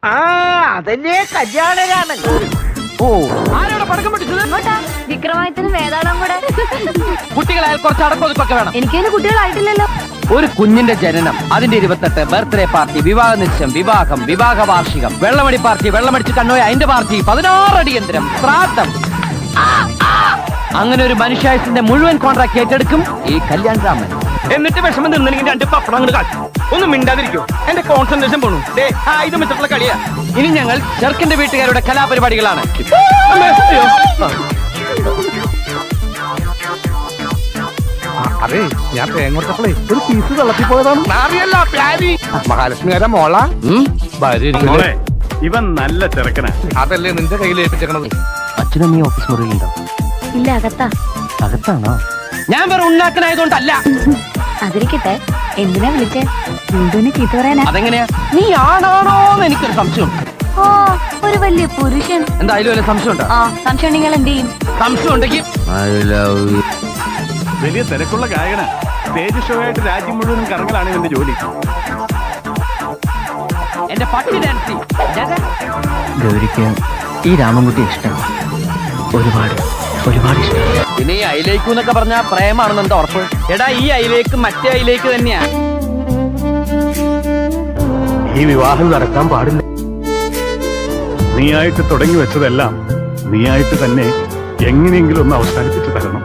അതല്ലേ കല്യാണരാമൻ. ഓ, ആരോടെ പടക്കം പൊട്ടിച്ചത്? വിക്രമാദിത്യന് വേദാളം കൂടെ. കുട്ടികളായാൽ കുറച്ച് അടക്കൊതുക്കൊക്കെ വേണം. എനിക്കതിന് കുട്ടികളായിട്ടില്ലല്ലോ. ഒരു കുഞ്ഞിന്റെ ജനനം, അതിന്റെ 28, ബർത്ത്ഡേ പാർട്ടി, വിവാഹ നിശ്ചയം, വിവാഹം, വിവാഹ വാർഷികം, വെള്ളമടി പാർട്ടി, വെള്ളമടിച്ച് കണ്ണോയ അതിന്റെ പാർട്ടി, 16 അടിയന്തരം, ശ്രാദ്ധം. അങ്ങനെ ഒരു മനുഷ്യായുസിന്റെ മുഴുവൻ കോൺട്രാക്ട് ഏറ്റെടുക്കും ഈ കല്യാൺ രാമൻ. എന്നിട്ട് വിഷമം നിന്നെങ്കിൽ 2 പപ്പടം അങ്ങോട്ട് കാട്ടി ഒന്നും മിണ്ടാതിരിക്കോ. എന്റെ കോൺസെൻട്രേഷൻ പോണു. ഇത് വെച്ചിട്ടുള്ള കളിയാ. ഇനി ഞങ്ങൾ ചെറുക്കന്റെ വീട്ടുകാരുടെ കലാപരിപാടികളാണ്. അതെ, ഞാൻ തേങ്ങോട്ടപ്പോളേ ഒരു പീസ് വെള്ളത്തിൽ പോയതാണ്. മഹാലക്ഷ്മികാര മോള മോളെ, ഇവൻ നല്ല ചെറുക്കനാ. അതല്ലേ നിന്റെ കയ്യിൽ ഏൽപ്പിച്ചത്? അച്ഛനും നീ ഓഫീസ് മുറിയിലുണ്ടോ? ഇല്ല, അകത്താ. അകത്താണോ? ഞാൻ വേറെ ഉണ്ടാക്കനായതുകൊണ്ടല്ല. അതിരിക്കട്ടെ, എന്തിനാ വിളിച്ചേ? വീണ്ടും ചീത്ത പറയാനാ? അതെങ്ങനെയാ? നീ ആണാണോന്ന് എനിക്കൊരു സംശയം. ഓ, ഒരു വലിയ പുരുഷൻ. എന്തായാലും വല്ല സംശയം ഉണ്ടോ? സംശയം ഉണ്ടെങ്കിൽ എന്ത് ചെയ്യും? സംശയം ഉണ്ടെങ്കിൽ വലിയ തിരക്കുള്ള ഗായകന. സ്റ്റേജ് ഷോ ആയിട്ട് രാജ്യം മുഴുവനും കറങ്ങലാണ് ഇവന്റെ ജോലി. എന്റെ പട്ടി ഡാൻസി. ഗൗരിക്ക് ഈ രാമൻകുട്ടി ഇഷ്ടം, ഒരുപാട് ഇഷ്ടം. പിന്നെ ഈ അയിലേക്ക് എന്നൊക്കെ പറഞ്ഞ പ്രേമാണെന്ന് എന്താ ഉറപ്പ്? എടാ, ഈ അയിലേക്ക് മറ്റേ അയിലേക്ക് തന്നെയാ. ഈ വിവാഹം നടക്കാൻ പാടില്ല. നീയായിട്ട് തുടങ്ങി വെച്ചതെല്ലാം നീയായിട്ട് തന്നെ എങ്ങനെയെങ്കിലും ഒന്ന് അവസാനിപ്പിച്ചു തരണം.